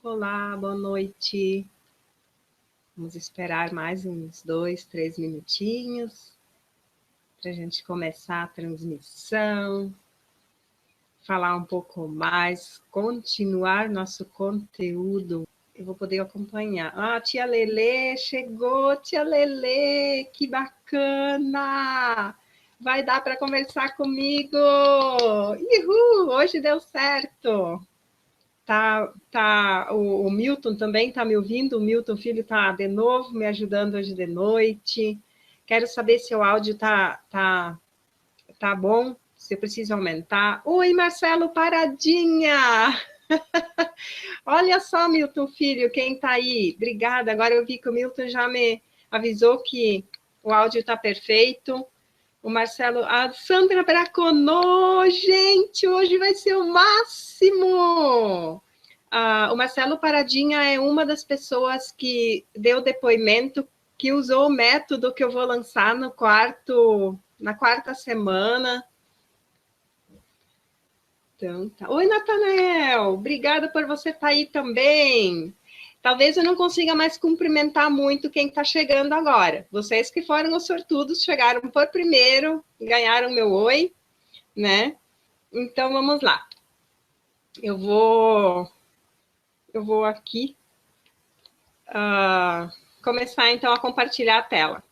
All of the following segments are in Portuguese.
Olá, boa noite. Vamos esperar mais uns 2, 3 minutinhos para a gente começar a transmissão, falar um pouco mais, continuar nosso conteúdo. Eu vou poder acompanhar. Ah, tia Lelê chegou, tia Lelê, que bacana! Vai dar para conversar comigo! Uhul, hoje deu certo! O Milton também está me ouvindo, o Milton Filho está de novo me ajudando hoje de noite. Quero saber se o áudio tá bom, se eu preciso aumentar. Oi, Marcelo Paradinha! Olha só, Milton Filho, quem está aí? Obrigada, agora eu vi que o Milton já me avisou que o áudio está perfeito. O Marcelo, a Sandra Braconô, gente, hoje vai ser o máximo! O Marcelo Paradinha é uma das pessoas que deu depoimento, que usou o método que eu vou lançar na quarta semana. Então, tá. Oi, Natanael, obrigada por você estar aí também. Talvez eu não consiga mais cumprimentar muito quem está chegando agora. Vocês que foram os sortudos, chegaram por primeiro, ganharam meu oi, né? Então, vamos lá. Eu vou aqui começar, então, a compartilhar a tela.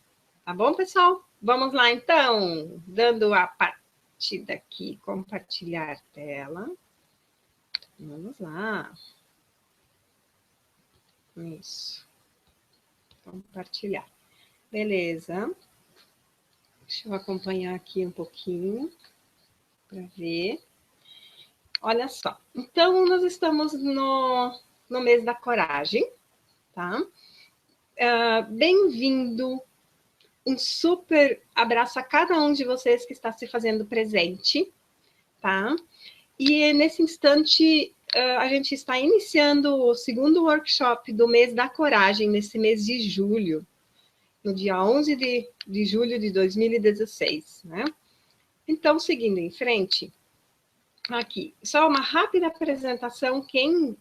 Tá bom, pessoal? Vamos lá, então. Dando a partida aqui, compartilhar a tela. Vamos lá. Isso. Compartilhar. Beleza. Deixa eu acompanhar aqui um pouquinho para ver. Olha só. Então, nós estamos no mês da coragem, tá? Bem-vindo. Um super abraço a cada um de vocês que está se fazendo presente, tá? E nesse instante, a gente está iniciando o segundo workshop do mês da coragem, nesse mês de julho, no dia 11 de julho de 2016, né? Então, seguindo em frente, aqui, só uma rápida apresentação. Quem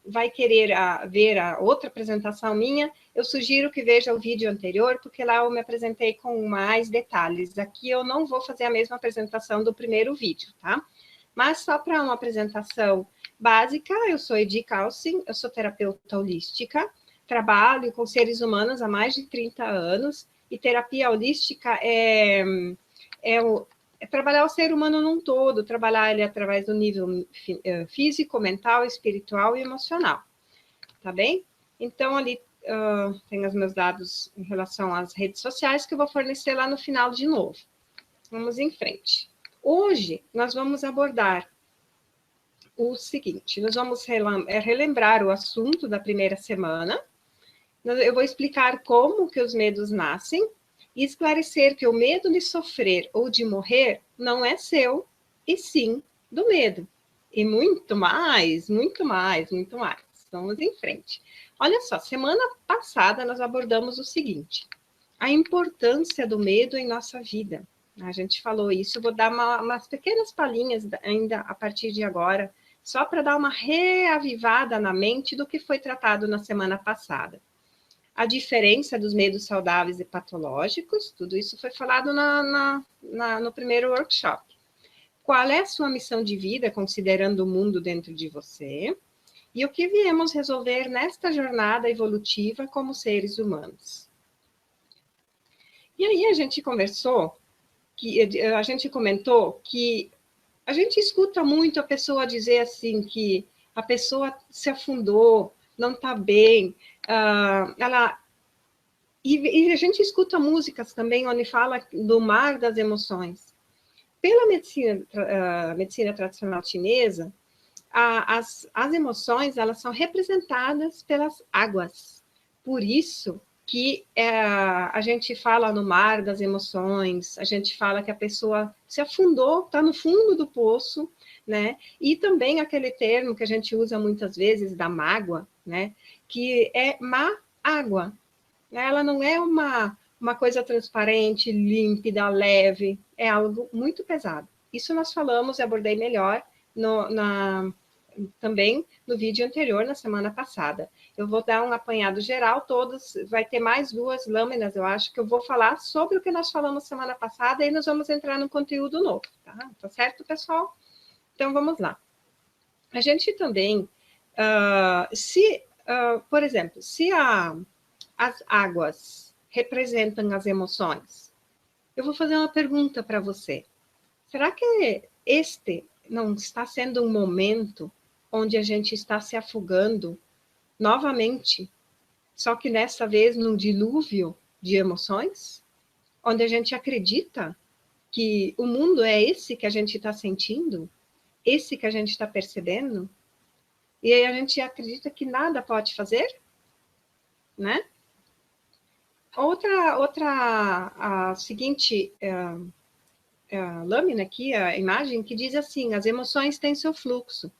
vai querer ver a outra apresentação minha, eu sugiro que veja o vídeo anterior, porque lá eu me apresentei com mais detalhes. Aqui eu não vou fazer a mesma apresentação do primeiro vídeo, tá? Mas só para uma apresentação básica, eu sou Edi Kalsin, eu sou terapeuta holística, trabalho com seres humanos há mais de 30 anos, e terapia holística é trabalhar o ser humano num todo, trabalhar ele através do nível físico, mental, espiritual e emocional, tá bem? Então, ali tem os meus dados em relação às redes sociais, que eu vou fornecer lá no final de novo. Vamos em frente. Hoje, nós vamos abordar o seguinte, nós vamos relembrar o assunto da primeira semana, eu vou explicar como que os medos nascem, e esclarecer que o medo de sofrer ou de morrer não é seu, e sim do medo. E muito mais, muito mais, muito mais. Vamos em frente. Olha só, semana passada nós abordamos o seguinte, a importância do medo em nossa vida. A gente falou isso, eu vou dar umas pequenas palhinhas ainda a partir de agora, só para dar uma reavivada na mente do que foi tratado na semana passada. A diferença dos medos saudáveis e patológicos, tudo isso foi falado no primeiro workshop. Qual é a sua missão de vida, considerando o mundo dentro de você? E o que viemos resolver nesta jornada evolutiva como seres humanos? E aí a gente comentou que a gente escuta muito a pessoa dizer assim, que a pessoa se afundou, não está bem, e a gente escuta músicas também onde fala do mar das emoções. Pela medicina tradicional chinesa, as emoções, elas são representadas pelas águas. Por isso que a gente fala no mar das emoções, a gente fala que a pessoa se afundou, está no fundo do poço, né? E também aquele termo que a gente usa muitas vezes da mágoa, né? Que é má água. Ela não é uma coisa transparente, límpida, leve, é algo muito pesado. Isso nós falamos e abordei melhor também no vídeo anterior, na semana passada. Eu vou dar um apanhado geral, todos, vai ter mais 2 lâminas, eu acho, que eu vou falar sobre o que nós falamos semana passada, e nós vamos entrar no conteúdo novo, tá? Tá certo, pessoal? Então, vamos lá. A gente também, por exemplo, se as águas representam as emoções, eu vou fazer uma pergunta para você. Será que este não está sendo um momento onde a gente está se afogando novamente, só que dessa vez num dilúvio de emoções? Onde a gente acredita que o mundo é esse que a gente está sentindo? Esse que a gente está percebendo? E aí a gente acredita que nada pode fazer? Né? A seguinte lâmina aqui, a imagem, que diz assim: as emoções têm seu fluxo.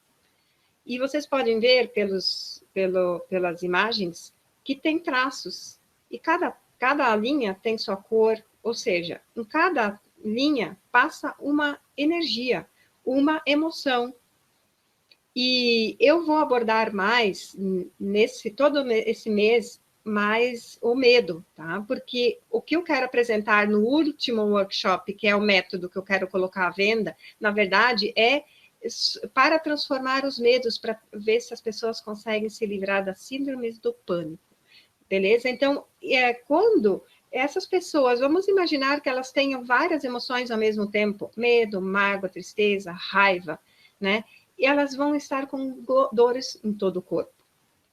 E vocês podem ver pelas imagens que tem traços. E cada linha tem sua cor, ou seja, em cada linha passa uma energia, uma emoção. E eu vou abordar mais, todo esse mês, mais o medo, tá? Porque o que eu quero apresentar no último workshop, que é o método que eu quero colocar à venda, na verdade, é para transformar os medos, para ver se as pessoas conseguem se livrar das síndromes do pânico, beleza? Então, quando essas pessoas, vamos imaginar que elas tenham várias emoções ao mesmo tempo, medo, mágoa, tristeza, raiva, né? E elas vão estar com dores em todo o corpo,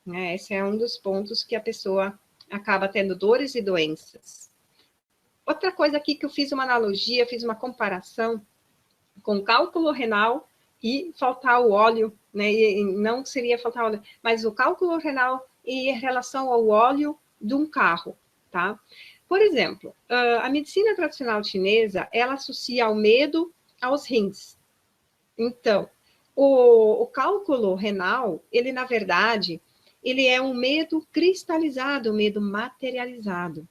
né? Esse é um dos pontos que a pessoa acaba tendo dores e doenças. Outra coisa aqui que eu fiz uma analogia, fiz uma comparação com cálculo renal e faltar o óleo, né? E não seria faltar óleo, mas o cálculo renal em relação ao óleo de um carro, tá? Por exemplo, a medicina tradicional chinesa, ela associa o medo aos rins. Então, o cálculo renal, ele, na verdade, ele é um medo cristalizado, um medo materializado.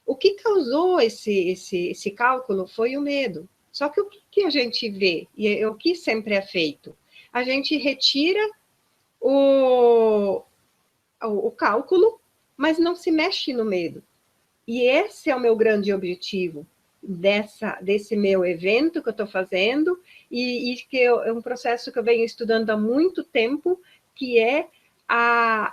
O que causou esse cálculo foi o medo. Só que o que a gente vê, e o que sempre é feito? A gente retira o cálculo, mas não se mexe no medo. E esse é o meu grande objetivo desse meu evento que eu estou fazendo, e que é um processo que eu venho estudando há muito tempo, que é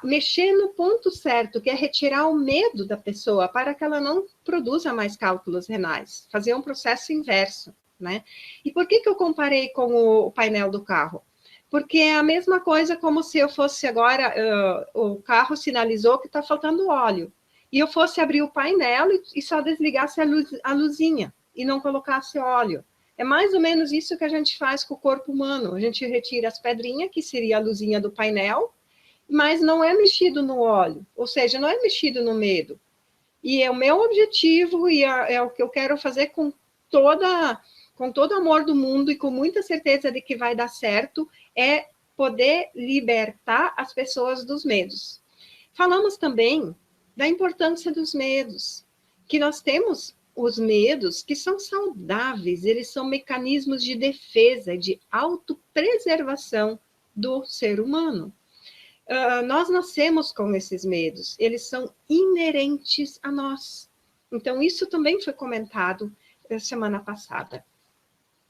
mexer no ponto certo, que é retirar o medo da pessoa para que ela não produza mais cálculos renais, fazer um processo inverso, né? E por que eu comparei com o painel do carro? Porque é a mesma coisa como se eu fosse agora, o carro sinalizou que está faltando óleo, e eu fosse abrir o painel e só desligasse a luzinha, e não colocasse óleo. É mais ou menos isso que a gente faz com o corpo humano. A gente retira as pedrinhas, que seria a luzinha do painel, mas não é mexido no óleo, ou seja, não é mexido no medo. E é o meu objetivo, e é o que eu quero fazer com todo o amor do mundo, e com muita certeza de que vai dar certo, é poder libertar as pessoas dos medos. Falamos também da importância dos medos, que nós temos os medos que são saudáveis, eles são mecanismos de defesa, de autopreservação do ser humano. Nós nascemos com esses medos, eles são inerentes a nós. Então, isso também foi comentado semana passada.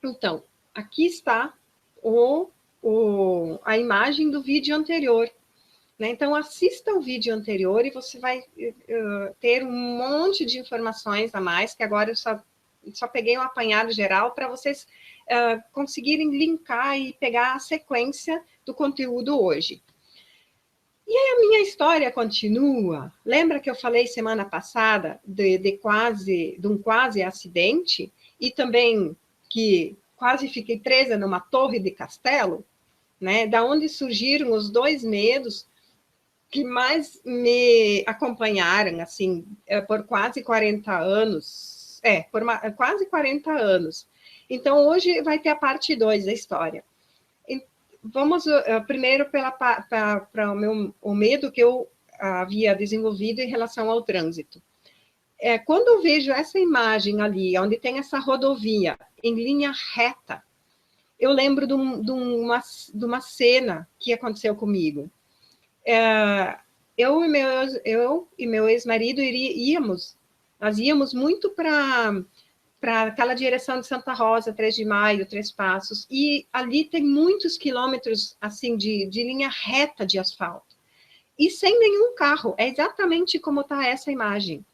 Então, aqui está a imagem do vídeo anterior. Né? Então, assista o vídeo anterior e você vai ter um monte de informações a mais, que agora eu só peguei um apanhado geral para vocês conseguirem linkar e pegar a sequência do conteúdo hoje. E aí a minha história continua. Lembra que eu falei semana passada de um quase acidente, e também que quase fiquei presa numa torre de castelo, né? Da onde surgiram os 2 medos que mais me acompanharam, assim, por quase 40 anos. Quase 40 anos. Então, hoje vai ter a parte 2 da história. Vamos primeiro para o medo que eu havia desenvolvido em relação ao trânsito. Quando eu vejo essa imagem ali, onde tem essa rodovia em linha reta, eu lembro de uma cena que aconteceu comigo. Eu e meu ex-marido nós íamos muito para aquela direção de Santa Rosa, 3 de Maio, Três Passos, e ali tem muitos quilômetros assim de linha reta de asfalto, e sem nenhum carro, é exatamente como está essa imagem.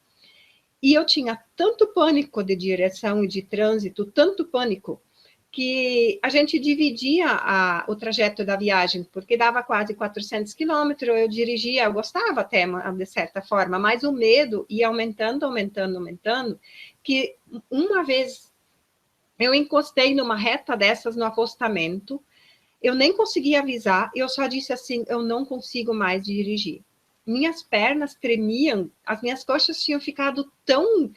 E eu tinha tanto pânico de direção e de trânsito, tanto pânico, que a gente dividia o trajeto da viagem, porque dava quase 400 quilômetros, eu dirigia, eu gostava até, de certa forma, mas o medo ia aumentando, que uma vez eu encostei numa reta dessas no acostamento, eu nem consegui avisar, eu só disse assim, eu não consigo mais dirigir. Minhas pernas tremiam, as minhas coxas tinham ficado tão...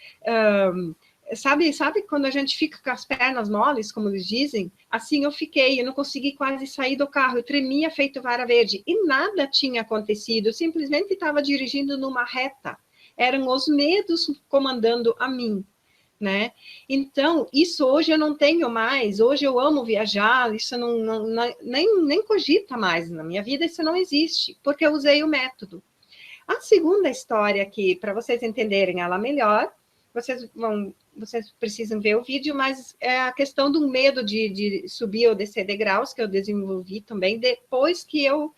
sabe quando a gente fica com as pernas moles, como eles dizem? Assim eu fiquei, eu não consegui quase sair do carro, eu tremia feito vara verde, e nada tinha acontecido, eu simplesmente estava dirigindo numa reta. Eram os medos comandando a mim, né? Então, isso hoje eu não tenho mais, hoje eu amo viajar, isso nem cogita mais na minha vida, isso não existe, porque eu usei o método. A segunda história aqui, para vocês entenderem ela melhor, vocês precisam ver o vídeo, mas é a questão do medo de subir ou descer degraus, que eu desenvolvi também, depois que eu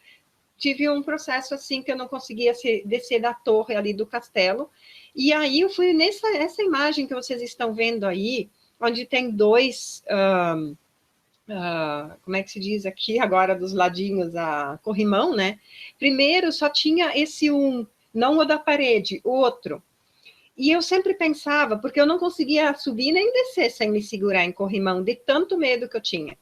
tive um processo assim, que eu não conseguia descer da torre ali do castelo, e aí eu fui essa imagem que vocês estão vendo aí, onde tem dois... como é que se diz aqui agora dos ladinhos, a corrimão, né? Primeiro só tinha esse não o da parede, o outro. E eu sempre pensava, porque eu não conseguia subir nem descer sem me segurar em corrimão, de tanto medo que eu tinha.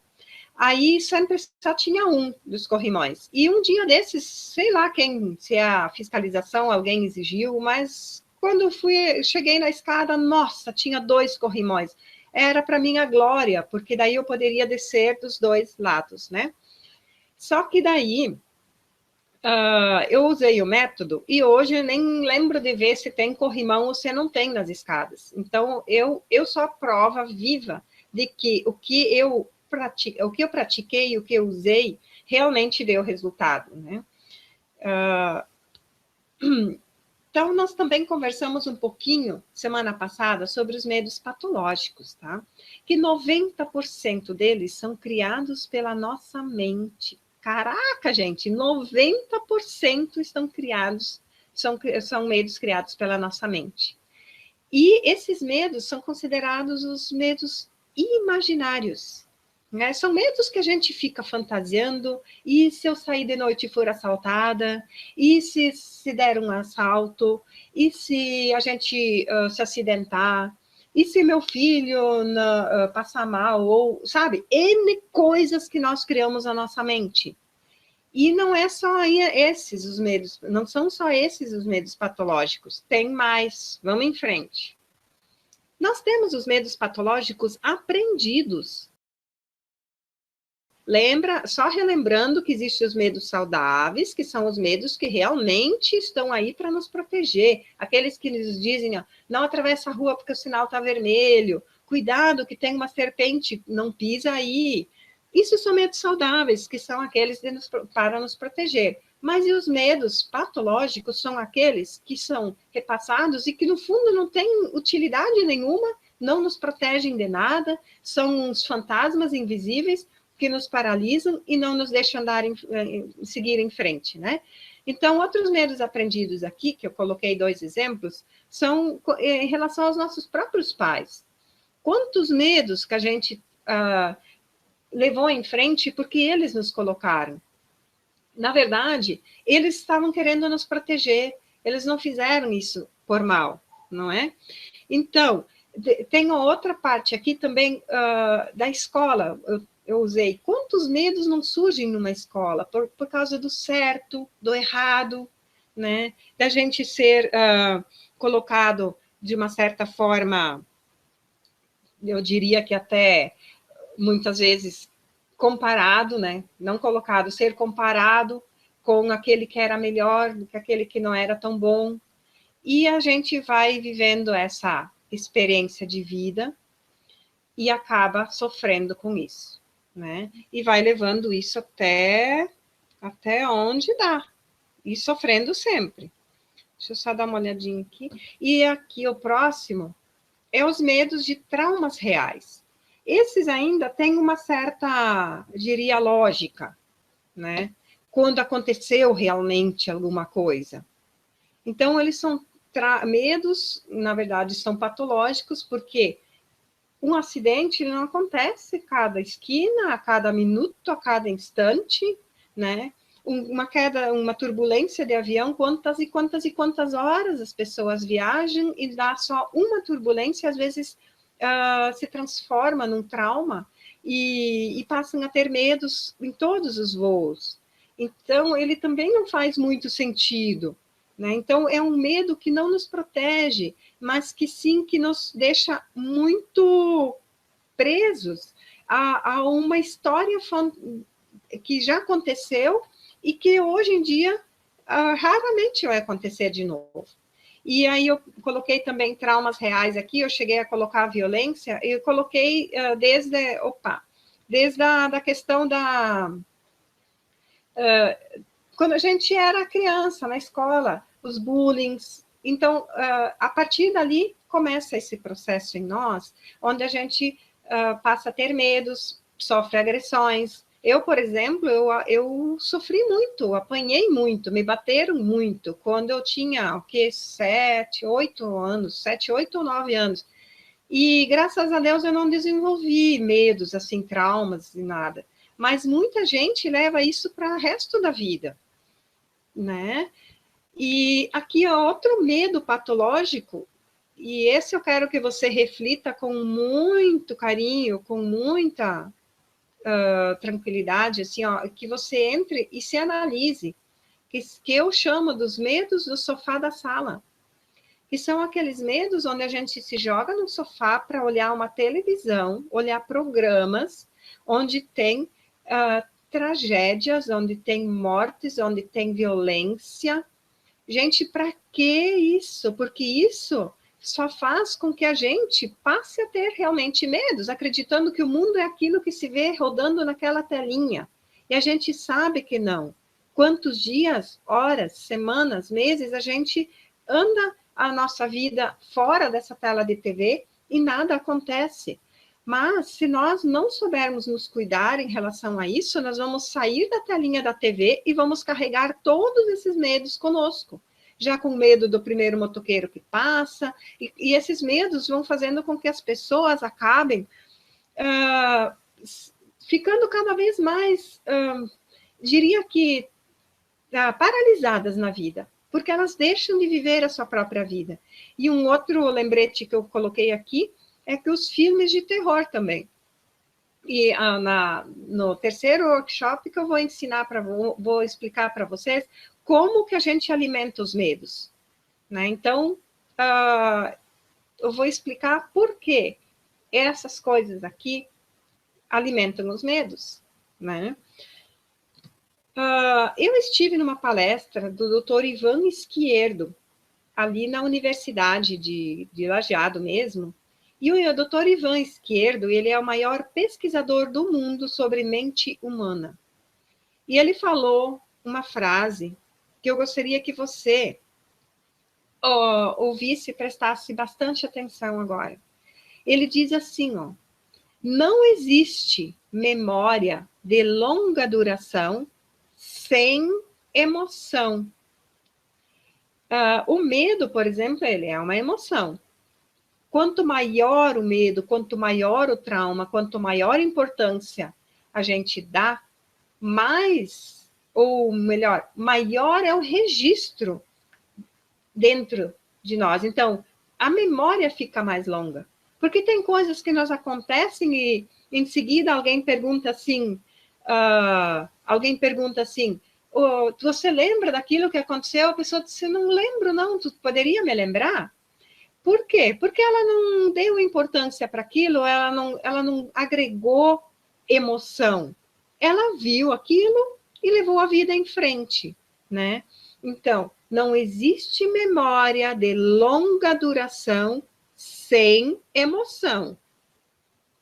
Aí sempre só tinha um dos corrimões. E um dia desses, sei lá quem, se é a fiscalização, alguém exigiu, mas quando cheguei na escada, nossa, tinha 2 corrimões. Era para mim a glória, porque daí eu poderia descer dos 2 lados, né? Só que daí eu usei o método e hoje eu nem lembro de ver se tem corrimão ou se não tem nas escadas. Então, eu sou a prova viva de que o que eu pratiquei, o que eu usei, realmente deu resultado, né? Então, nós também conversamos um pouquinho, semana passada, sobre os medos patológicos, tá? Que 90% deles são criados pela nossa mente. Caraca, gente, 90% estão criados, são medos criados pela nossa mente. E esses medos são considerados os medos imaginários, né? São medos que a gente fica fantasiando, e se eu sair de noite e for assaltada, e se der um assalto, e se a gente se acidentar, e se meu filho passar mal, ou, sabe, N coisas que nós criamos na nossa mente. E não é só esses os medos, não são só esses os medos patológicos, tem mais, vamos em frente. Nós temos os medos patológicos aprendidos. Lembra, só relembrando que existem os medos saudáveis, que são os medos que realmente estão aí para nos proteger. Aqueles que nos dizem, ó, não atravessa a rua porque o sinal está vermelho, cuidado que tem uma serpente, não pisa aí. Isso são medos saudáveis, que são aqueles para nos proteger. Mas e os medos patológicos são aqueles que são repassados e que, no fundo, não têm utilidade nenhuma, não nos protegem de nada, são uns fantasmas invisíveis que nos paralisam e não nos deixam seguir em frente, né? Então, outros medos aprendidos aqui, que eu coloquei 2 exemplos, são em relação aos nossos próprios pais. Quantos medos que a gente levou em frente porque eles nos colocaram? Na verdade, eles estavam querendo nos proteger, eles não fizeram isso por mal, não é? Então, tem outra parte aqui também da escola. Eu usei. Quantos medos não surgem numa escola por causa do certo, do errado, né? Da gente ser colocado de uma certa forma, eu diria que até muitas vezes comparado, né? Não colocado, ser comparado com aquele que era melhor do que aquele que não era tão bom. E a gente vai vivendo essa experiência de vida e acaba sofrendo com isso. né? E vai levando isso até onde dá, e sofrendo sempre. Deixa eu só dar uma olhadinha aqui. E aqui o próximo é os medos de traumas reais. Esses ainda têm uma certa, eu diria, lógica, né? Quando aconteceu realmente alguma coisa. Então, eles são medos, na verdade, são patológicos, porque um acidente não acontece a cada esquina, a cada minuto, a cada instante, né? Uma queda, uma turbulência de avião, quantas e quantas e quantas horas as pessoas viajam e dá só uma turbulência, às vezes se transforma num trauma e passam a ter medos em todos os voos. Então, ele também não faz muito sentido, né? Então, é um medo que não nos protege, mas que sim, que nos deixa muito presos a uma história que já aconteceu e que hoje em dia raramente vai acontecer de novo. E aí eu coloquei também traumas reais aqui, eu cheguei a colocar a violência, eu coloquei desde a questão da... quando a gente era criança, na escola, os bullying. Então, a partir dali, começa esse processo em nós, onde a gente passa a ter medos, sofre agressões. Eu, por exemplo, eu sofri muito, apanhei muito, me bateram muito, quando eu tinha, 7, 8 ou 9 anos. E, graças a Deus, eu não desenvolvi medos, assim, traumas e nada. Mas muita gente leva isso para o resto da vida, né? E aqui, outro medo patológico, e esse eu quero que você reflita com muito carinho, com muita tranquilidade, assim, que você entre e se analise, que eu chamo dos medos do sofá da sala, que são aqueles medos onde a gente se joga no sofá para olhar uma televisão, olhar programas, onde tem tragédias, onde tem mortes, onde tem violência. Gente, para que isso? Porque isso só faz com que a gente passe a ter realmente medos, acreditando que o mundo é aquilo que se vê rodando naquela telinha. E a gente sabe que não. Quantos dias, horas, semanas, meses a gente anda a nossa vida fora dessa tela de TV e nada acontece. Mas, se nós não soubermos nos cuidar em relação a isso, nós vamos sair da telinha da TV e vamos carregar todos esses medos conosco. Já com medo do primeiro motoqueiro que passa, e esses medos vão fazendo com que as pessoas acabem ficando cada vez mais, diria que, paralisadas na vida, porque elas deixam de viver a sua própria vida. E um outro lembrete que eu coloquei aqui é que os filmes de terror também. E no terceiro workshop que eu vou ensinar, vou explicar para vocês como que a gente alimenta os medos, né? Então, eu vou explicar por que essas coisas aqui alimentam os medos, né? Eu estive numa palestra do Dr. Ivan Izquierdo, ali na Universidade de Lajeado mesmo, e o Dr. Ivan Izquierdo, ele é o maior pesquisador do mundo sobre mente humana. E ele falou uma frase que eu gostaria que você ouvisse e prestasse bastante atenção agora. Ele diz assim, não existe memória de longa duração sem emoção. O medo, por exemplo, ele é uma emoção. Quanto maior o medo, quanto maior o trauma, quanto maior a importância a gente dá, mais, ou melhor, maior é o registro dentro de nós. Então, a memória fica mais longa. Porque tem coisas que nos acontecem e em seguida alguém pergunta assim, você lembra daquilo que aconteceu? A pessoa disse, não lembro não, tu poderia me lembrar? Por quê? Porque ela não deu importância para aquilo, ela não agregou emoção. Ela viu aquilo e levou a vida em frente, né? Então, não existe memória de longa duração sem emoção.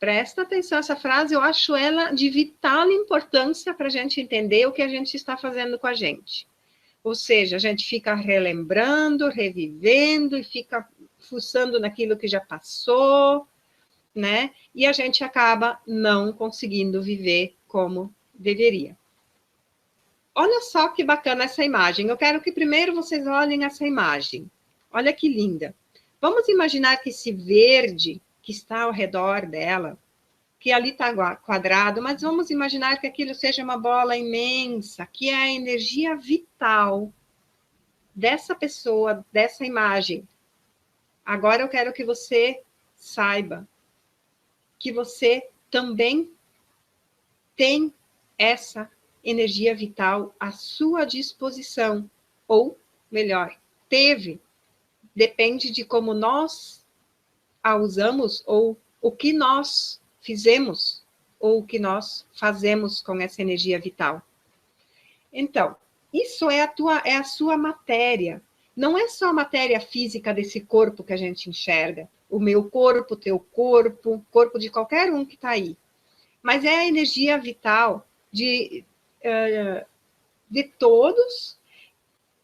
Presta atenção, essa frase eu acho ela de vital importância para a gente entender o que a gente está fazendo com a gente. Ou seja, a gente fica relembrando, revivendo e fica fuçando naquilo que já passou, né? E a gente acaba não conseguindo viver como deveria. Olha só que bacana essa imagem. Eu quero que primeiro vocês olhem essa imagem. Olha que linda. Vamos imaginar que esse verde que está ao redor dela, que ali está quadrado, mas vamos imaginar que aquilo seja uma bola imensa, que é a energia vital dessa pessoa, dessa imagem. Agora eu quero que você saiba que você também tem essa energia vital à sua disposição, ou melhor, teve, depende de como nós a usamos, ou o que nós fizemos, ou o que nós fazemos com essa energia vital. Então, isso é a sua matéria. Não é só a matéria física desse corpo que a gente enxerga, o meu corpo, teu corpo, corpo de qualquer um que está aí. Mas é a energia vital de todos,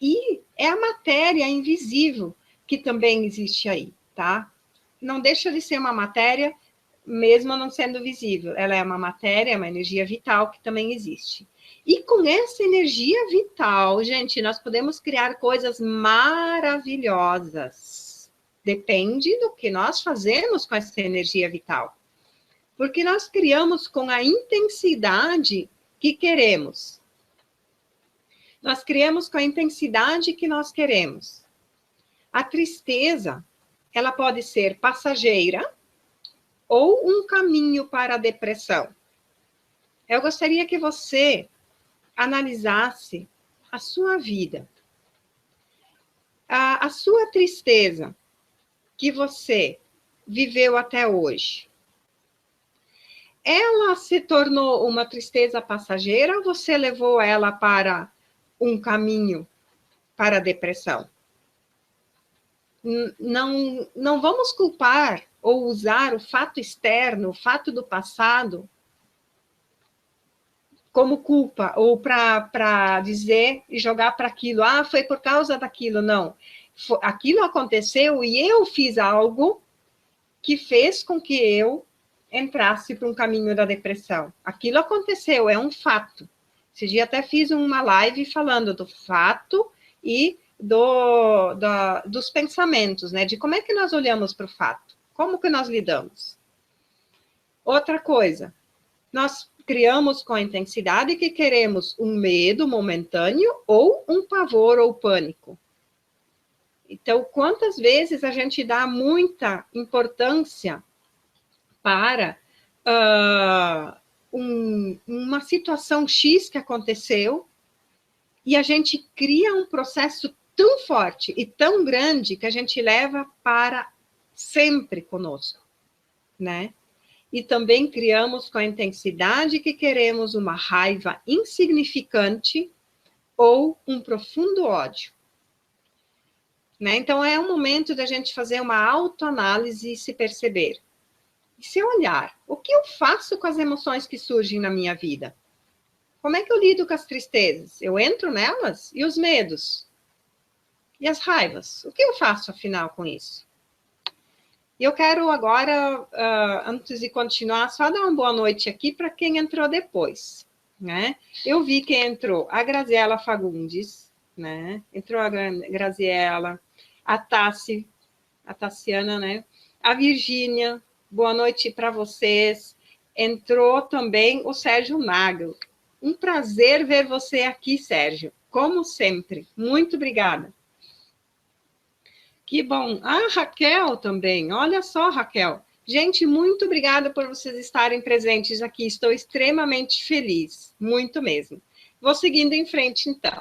e é a matéria invisível que também existe aí, tá? Não deixa de ser uma matéria, mesmo não sendo visível. Ela é uma matéria, é uma energia vital que também existe. E com essa energia vital, gente, nós podemos criar coisas maravilhosas. Depende do que nós fazemos com essa energia vital. Porque nós criamos com a intensidade que queremos. Nós criamos com a intensidade que nós queremos. A tristeza, ela pode ser passageira ou um caminho para a depressão. Eu gostaria que você analisasse a sua vida. A sua tristeza que você viveu até hoje, ela se tornou uma tristeza passageira ou você levou ela para um caminho para a depressão? Não vamos culpar ou usar o fato externo, o fato do passado, como culpa, ou para dizer e jogar para aquilo, foi por causa daquilo. Não, aquilo aconteceu e eu fiz algo que fez com que eu entrasse para um caminho da depressão. Aquilo aconteceu, é um fato. Esse dia até fiz uma live falando do fato e dos pensamentos, né? De como é que nós olhamos para o fato, como que nós lidamos. Outra coisa, nós criamos com a intensidade que queremos um medo momentâneo ou um pavor ou pânico. Então, quantas vezes a gente dá muita importância para uma situação X que aconteceu e a gente cria um processo tão forte e tão grande que a gente leva para sempre conosco, né? E também criamos com a intensidade que queremos uma raiva insignificante ou um profundo ódio. Né? Então, é um momento da gente fazer uma autoanálise e se perceber. E se olhar, o que eu faço com as emoções que surgem na minha vida? Como é que eu lido com as tristezas? Eu entro nelas? E os medos? E as raivas? O que eu faço, afinal, com isso? E eu quero agora, antes de continuar, só dar uma boa noite aqui para quem entrou depois, né? Eu vi que entrou a Graziela Fagundes, né? Entrou a Graziela, a Tassiana, né? A Virgínia, boa noite para vocês. Entrou também o Sérgio Nagel. Um prazer ver você aqui, Sérgio, como sempre. Muito obrigada. Que bom. Raquel também. Olha só, Raquel. Gente, muito obrigada por vocês estarem presentes aqui. Estou extremamente feliz. Muito mesmo. Vou seguindo em frente, então.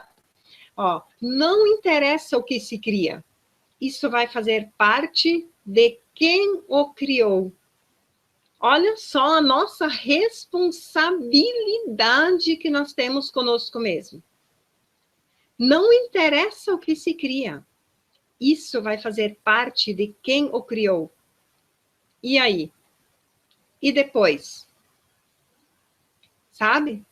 Ó, não interessa o que se cria. Isso vai fazer parte de quem o criou. Olha só a nossa responsabilidade que nós temos conosco mesmo. Não interessa o que se cria. Isso vai fazer parte de quem o criou. E aí? E depois? Sabe?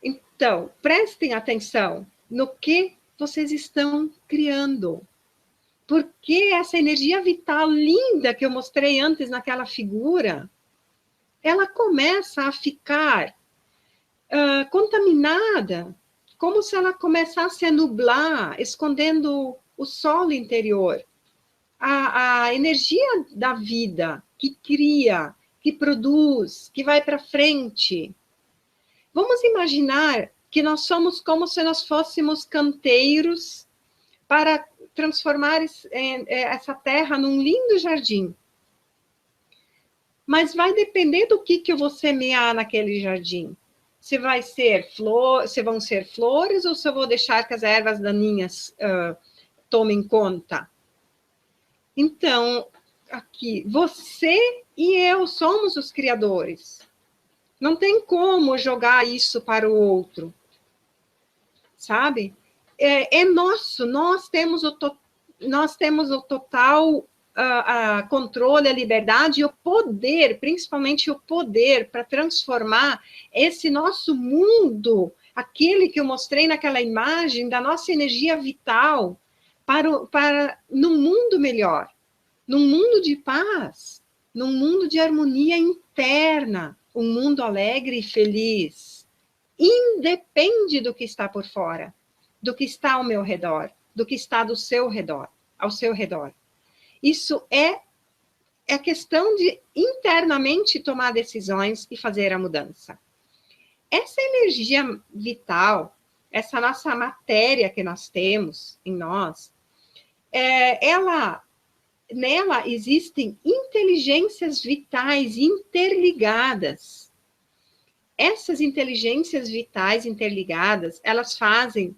Então, prestem atenção no que vocês estão criando. Porque essa energia vital linda que eu mostrei antes naquela figura, ela começa a ficar contaminada, como se ela começasse a nublar, escondendo o solo interior. A energia da vida que cria, que produz, que vai para frente. Vamos imaginar que nós somos como se nós fôssemos canteiros para transformar essa terra num lindo jardim. Mas vai depender do que eu vou semear naquele jardim. Se vai ser se vão ser flores ou se eu vou deixar que as ervas daninhas tomem conta. Então, aqui, você e eu somos os criadores. Não tem como jogar isso para o outro. Sabe? É nosso, nós temos o total controle, a liberdade e o poder, principalmente o poder para transformar esse nosso mundo, aquele que eu mostrei naquela imagem, da nossa energia vital, para num mundo melhor, num mundo de paz, num mundo de harmonia interna, um mundo alegre e feliz. Independe do que está por fora, do que está ao meu redor, do que está ao seu redor. Isso é questão de internamente tomar decisões e fazer a mudança. Essa energia vital, essa nossa matéria que nós temos em nós, nela existem inteligências vitais interligadas. Essas inteligências vitais interligadas, elas fazem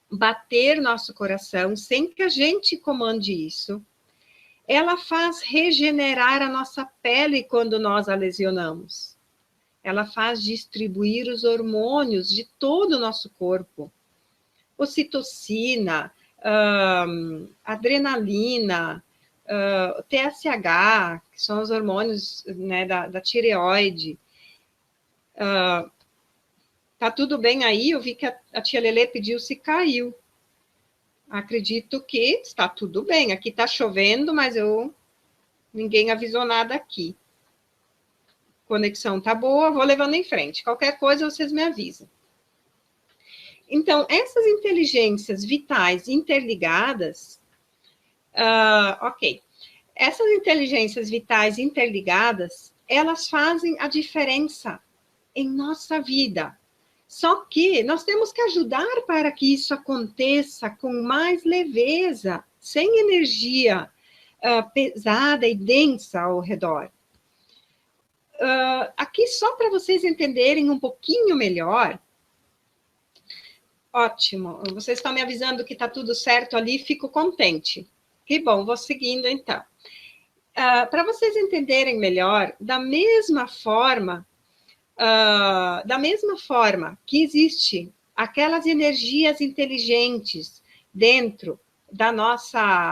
bater nosso coração sem que a gente comande isso. Ela faz regenerar a nossa pele quando nós a lesionamos. Ela faz distribuir os hormônios de todo o nosso corpo. Ocitocina, adrenalina, TSH, que são os hormônios, né, da tireoide. Tá tudo bem aí? Eu vi que a tia Lelê pediu se caiu. Acredito que está tudo bem. Aqui está chovendo, mas ninguém avisou nada aqui. Conexão tá boa, vou levando em frente. Qualquer coisa, vocês me avisam. Então, essas inteligências vitais interligadas... ok. Essas inteligências vitais interligadas, elas fazem a diferença em nossa vida. Só que nós temos que ajudar para que isso aconteça com mais leveza, sem energia pesada e densa ao redor. Aqui, só para vocês entenderem um pouquinho melhor. Ótimo, vocês estão me avisando que está tudo certo ali, fico contente. Que bom, vou seguindo então. Para vocês entenderem melhor, da mesma forma que existe aquelas energias inteligentes dentro da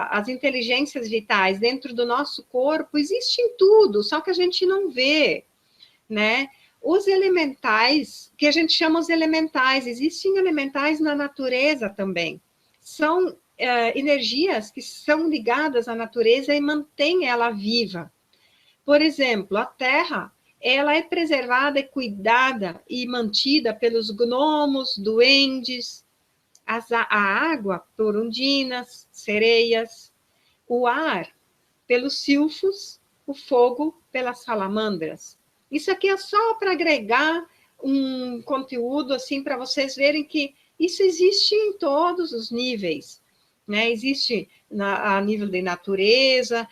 as inteligências vitais dentro do nosso corpo, existem tudo, só que a gente não vê, né? Os elementais, que a gente chama os elementais, existem elementais na natureza também. São energias que são ligadas à natureza e mantêm ela viva. Por exemplo, a terra, ela é preservada e cuidada e mantida pelos gnomos, duendes, a água por ondinas, sereias, o ar pelos silfos, o fogo pelas salamandras. Isso aqui é só para agregar um conteúdo assim para vocês verem que isso existe em todos os níveis, né? Existe a nível de natureza,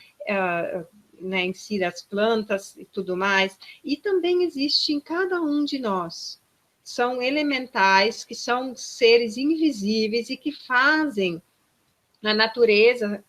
né, em si das plantas e tudo mais, e também existe em cada um de nós. São elementais, que são seres invisíveis e que fazem a natureza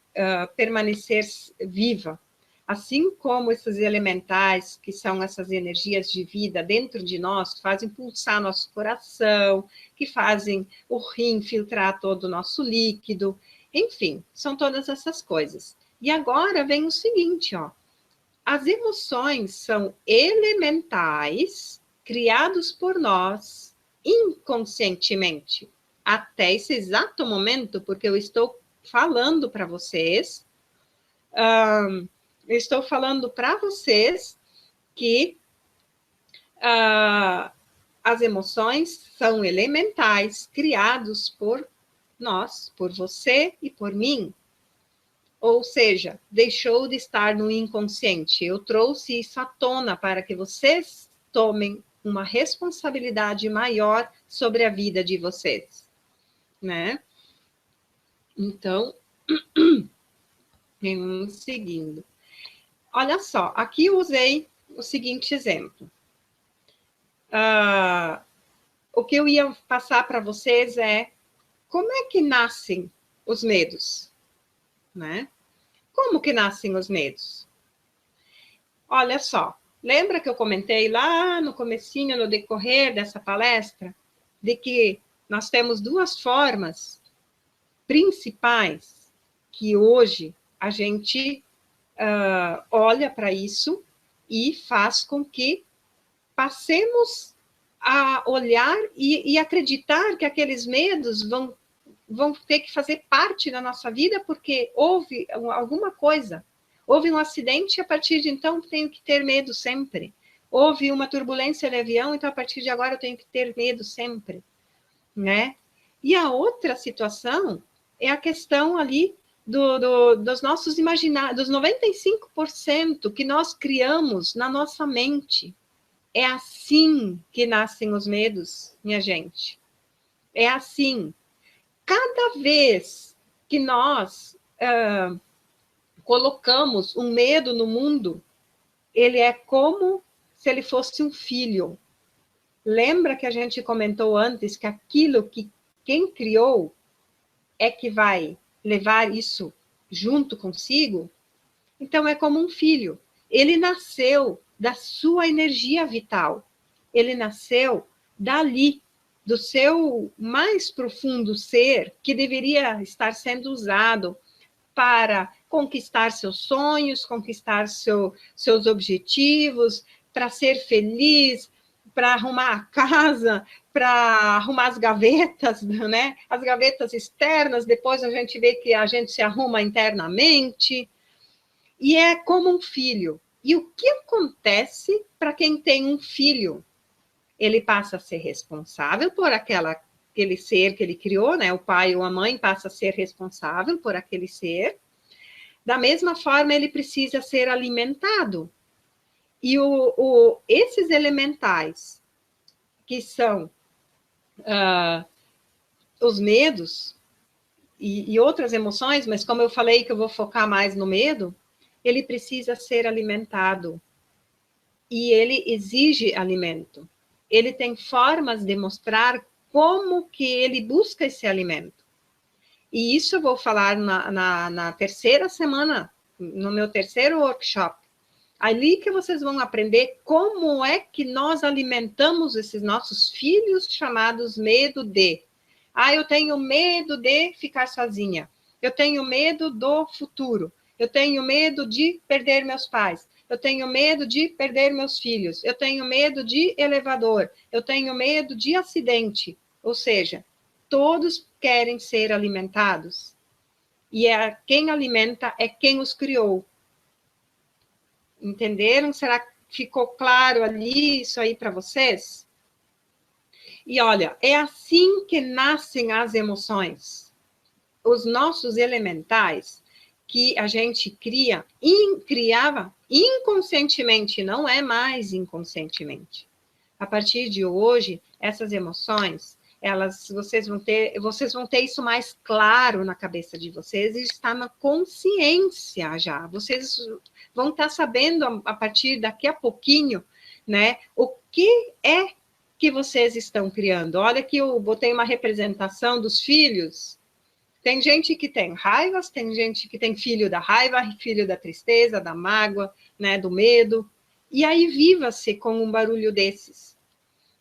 permanecer viva. Assim como esses elementais, que são essas energias de vida dentro de nós, fazem pulsar nosso coração, que fazem o rim filtrar todo o nosso líquido, enfim, são todas essas coisas. E agora vem o seguinte, ó. as emoções são elementais, criados por nós inconscientemente. Até esse exato momento, porque eu estou falando para vocês, eu estou falando para vocês que as emoções são elementais, criados por nós, por você e por mim. Ou seja, deixou de estar no inconsciente. Eu trouxe isso à tona para que vocês tomem uma responsabilidade maior sobre a vida de vocês, né? Então, vamos seguindo. Olha só, aqui eu usei o seguinte exemplo. O que eu ia passar para vocês é como é que nascem os medos, né? Como que nascem os medos? Olha só, lembra que eu comentei lá no comecinho, no decorrer dessa palestra, de que nós temos duas formas principais que hoje a gente olha para isso e faz com que passemos a olhar e acreditar que aqueles medos vão ter que fazer parte da nossa vida porque houve alguma coisa. Houve um acidente e a partir de então tenho que ter medo sempre. Houve uma turbulência de avião, então a partir de agora eu tenho que ter medo sempre, né? E a outra situação é a questão ali dos nossos imaginários, dos 95% que nós criamos na nossa mente. É assim que nascem os medos, minha gente. É assim. Cada vez que nós colocamos um medo no mundo, ele é como se ele fosse um filho. Lembra que a gente comentou antes que aquilo que quem criou é que vai levar isso junto consigo? Então, é como um filho. Ele nasceu da sua energia vital. Ele nasceu dali, do seu mais profundo ser, que deveria estar sendo usado para conquistar seus sonhos, conquistar seus objetivos, para ser feliz, para arrumar a casa, para arrumar as gavetas, né? As gavetas externas, depois a gente vê que a gente se arruma internamente. E é como um filho. E o que acontece para quem tem um filho? Ele passa a ser responsável por aquele ser que ele criou, né? O pai ou a mãe passa a ser responsável por aquele ser. Da mesma forma, ele precisa ser alimentado. E esses elementais, que são os medos e outras emoções, mas como eu falei que eu vou focar mais no medo, ele precisa ser alimentado. E ele exige alimento. Ele tem formas de mostrar como que ele busca esse alimento. E isso eu vou falar na terceira semana, no meu terceiro workshop. Ali que vocês vão aprender como é que nós alimentamos esses nossos filhos chamados medo de. Eu tenho medo de ficar sozinha. Eu tenho medo do futuro. Eu tenho medo de perder meus pais. Eu tenho medo de perder meus filhos. Eu tenho medo de elevador. Eu tenho medo de acidente. Ou seja, todos querem ser alimentados. E quem alimenta é quem os criou. Entenderam? Será que ficou claro ali isso aí para vocês? E olha, é assim que nascem as emoções. Os nossos elementais que a gente criava inconscientemente, não é mais inconscientemente. A partir de hoje, essas emoções, vocês vão ter isso mais claro na cabeça de vocês e está na consciência já. Vocês vão estar sabendo a partir daqui a pouquinho, né, o que é que vocês estão criando. Olha que eu botei uma representação dos filhos. Tem gente que tem raivas, tem gente que tem filho da raiva, filho da tristeza, da mágoa, né, do medo. E aí viva-se com um barulho desses.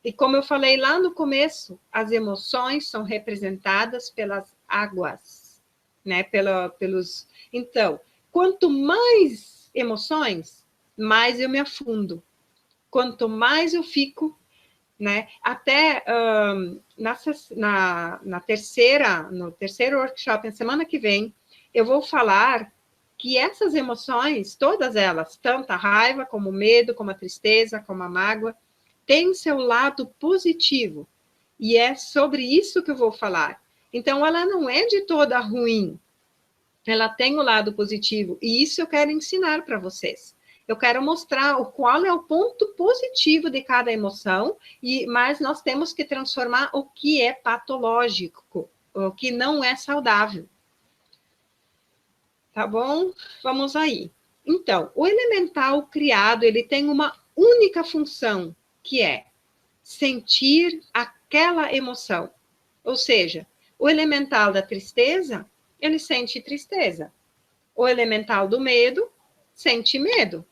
E como eu falei lá no começo, as emoções são representadas pelas águas, né, pelos. Então, quanto mais emoções, mais eu me afundo. Quanto mais eu fico, né? Até no terceiro workshop, na semana que vem, eu vou falar que essas emoções, todas elas, tanto a raiva, como o medo, como a tristeza, como a mágoa, têm seu lado positivo. E é sobre isso que eu vou falar. Então, ela não é de toda ruim. Ela tem o lado positivo. E isso eu quero ensinar para vocês. Eu quero mostrar qual é o ponto positivo de cada emoção, mas nós temos que transformar o que é patológico, o que não é saudável. Tá bom? Vamos aí. Então, o elemental criado, ele tem uma única função, que é sentir aquela emoção. Ou seja, o elemental da tristeza, ele sente tristeza. O elemental do medo, sente medo.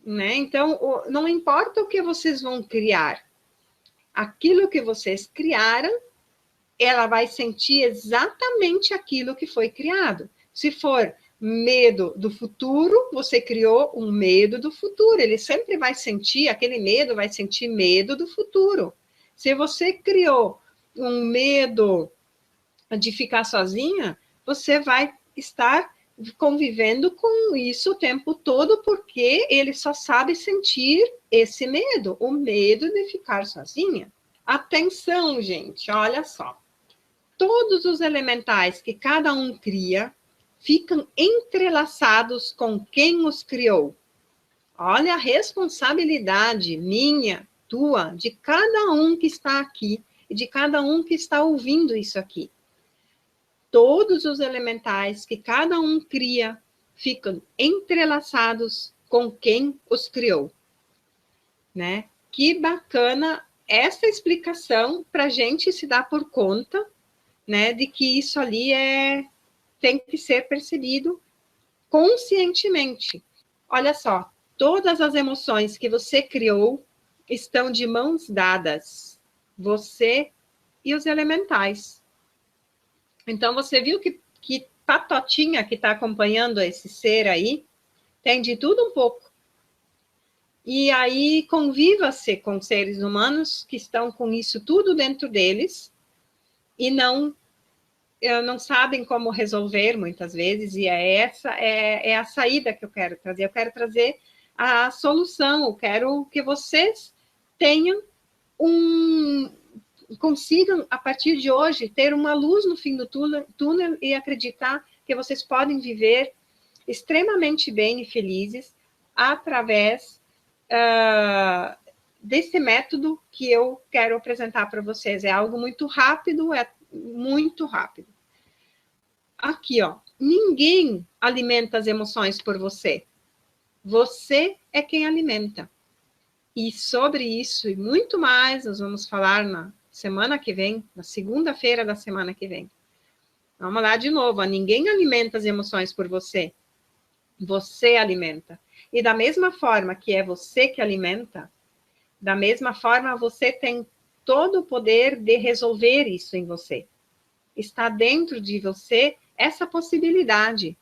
Né? Então, não importa o que vocês vão criar, aquilo que vocês criaram, ela vai sentir exatamente aquilo que foi criado. Se for medo do futuro, você criou um medo do futuro. Ele sempre vai sentir, aquele medo vai sentir medo do futuro. Se você criou um medo de ficar sozinha, você vai estar convivendo com isso o tempo todo, porque ele só sabe sentir esse medo, o medo de ficar sozinha. Atenção, gente, olha só. Todos os elementais que cada um cria ficam entrelaçados com quem os criou. Olha a responsabilidade minha, tua, de cada um que está aqui e de cada um que está ouvindo isso aqui. Todos os elementais que cada um cria ficam entrelaçados com quem os criou. Né? Que bacana essa explicação para a gente se dar por conta, né, de que isso ali tem que ser percebido conscientemente. Olha só, todas as emoções que você criou estão de mãos dadas, você e os elementais. Então, você viu que patotinha que está acompanhando esse ser aí, tem de tudo um pouco. E aí, conviva-se com seres humanos que estão com isso tudo dentro deles e não sabem como resolver muitas vezes, e essa é a saída que eu quero trazer. Eu quero trazer a solução, eu quero que vocês tenham consigam, a partir de hoje, ter uma luz no fim do túnel e acreditar que vocês podem viver extremamente bem e felizes através desse método que eu quero apresentar para vocês. É algo muito rápido, muito rápido. Aqui, ó, ninguém alimenta as emoções por você. Você é quem alimenta. E sobre isso e muito mais, nós vamos falar na semana que vem, na segunda-feira da semana que vem. Vamos lá de novo, ó, ninguém alimenta as emoções por você. Você alimenta. E da mesma forma que é você que alimenta, da mesma forma você tem todo o poder de resolver isso em você. Está dentro de você essa possibilidade.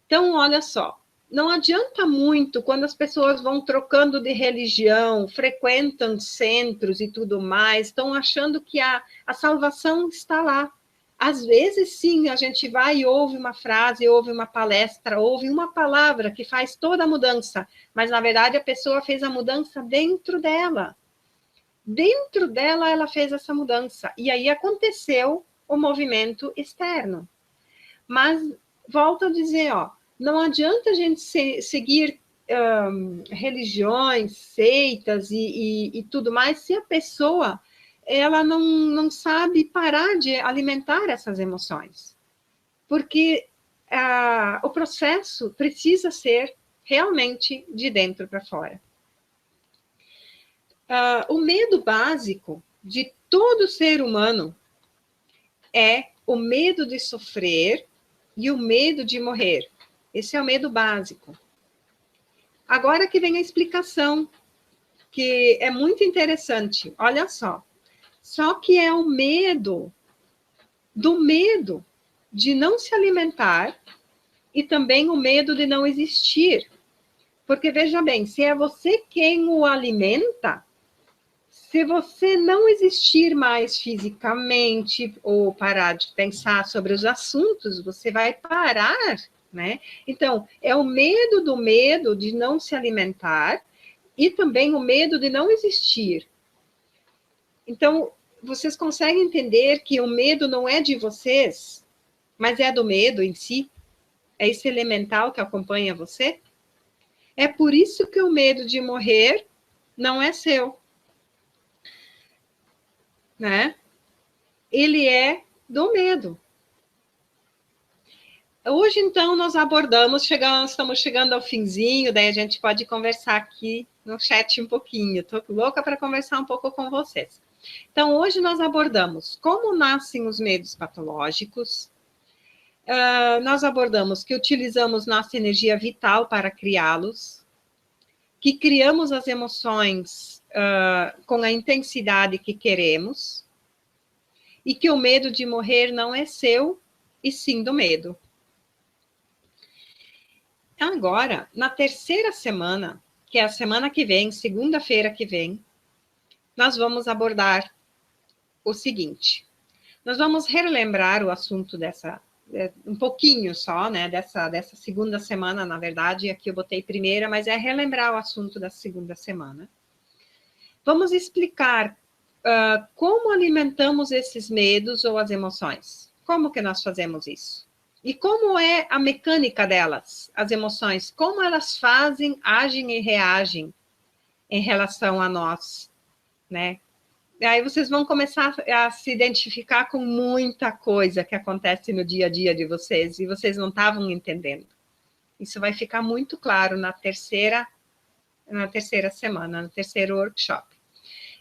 Então, olha só, não adianta muito quando as pessoas vão trocando de religião, frequentam centros e tudo mais, estão achando que a salvação está lá. Às vezes, sim, a gente vai e ouve uma frase, ouve uma palestra, ouve uma palavra que faz toda a mudança, mas, na verdade, a pessoa fez a mudança dentro dela. Dentro dela, ela fez essa mudança. E aí aconteceu o movimento externo. Mas, volto a dizer, ó, não adianta a gente seguir religiões, seitas e tudo mais, se a pessoa ela não sabe parar de alimentar essas emoções. Porque o processo precisa ser realmente de dentro para fora. O medo básico de todo ser humano é o medo de sofrer e o medo de morrer. Esse é o medo básico. Agora que vem a explicação, que é muito interessante. Olha só. Só que é o medo do medo de não se alimentar e também o medo de não existir. Porque, veja bem, se é você quem o alimenta, se você não existir mais fisicamente ou parar de pensar sobre os assuntos, você vai parar, né? Então, é o medo de não se alimentar e também o medo de não existir. Então, vocês conseguem entender que o medo não é de vocês, mas é do medo em si? É esse elemental que acompanha você? É por isso que o medo de morrer não é seu, né? Ele é do medo. Hoje, então, nós abordamos, estamos chegando ao finzinho, daí a gente pode conversar aqui no chat um pouquinho. Estou louca para conversar um pouco com vocês. Então, hoje nós abordamos como nascem os medos patológicos, nós abordamos que utilizamos nossa energia vital para criá-los, que criamos as emoções com a intensidade que queremos, e que o medo de morrer não é seu, e sim do medo. Agora, na terceira semana, que é a semana que vem, segunda-feira que vem, nós vamos abordar o seguinte. Nós vamos relembrar o assunto um pouquinho só, né, dessa segunda semana, na verdade, aqui eu botei primeira, mas é relembrar o assunto da segunda semana. Vamos explicar como alimentamos esses medos ou as emoções. Como que nós fazemos isso? E como é a mecânica delas, as emoções, como elas fazem, agem e reagem em relação a nós, né? E aí vocês vão começar a se identificar com muita coisa que acontece no dia a dia de vocês e vocês não estavam entendendo. Isso vai ficar muito claro na terceira semana, no terceiro workshop.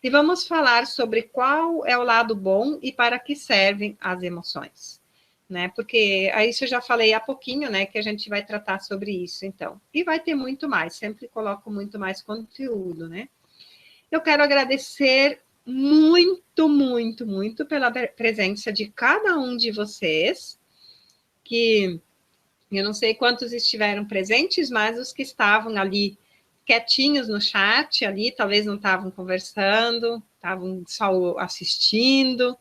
E vamos falar sobre qual é o lado bom e para que servem as emoções, né? Porque aí isso eu já falei há pouquinho, né? Que a gente vai tratar sobre isso, então. E vai ter muito mais, sempre coloco muito mais conteúdo, né? Eu quero agradecer muito, muito, muito pela presença de cada um de vocês, que eu não sei quantos estiveram presentes, mas os que estavam ali quietinhos no chat, ali talvez não estavam conversando, estavam só assistindo.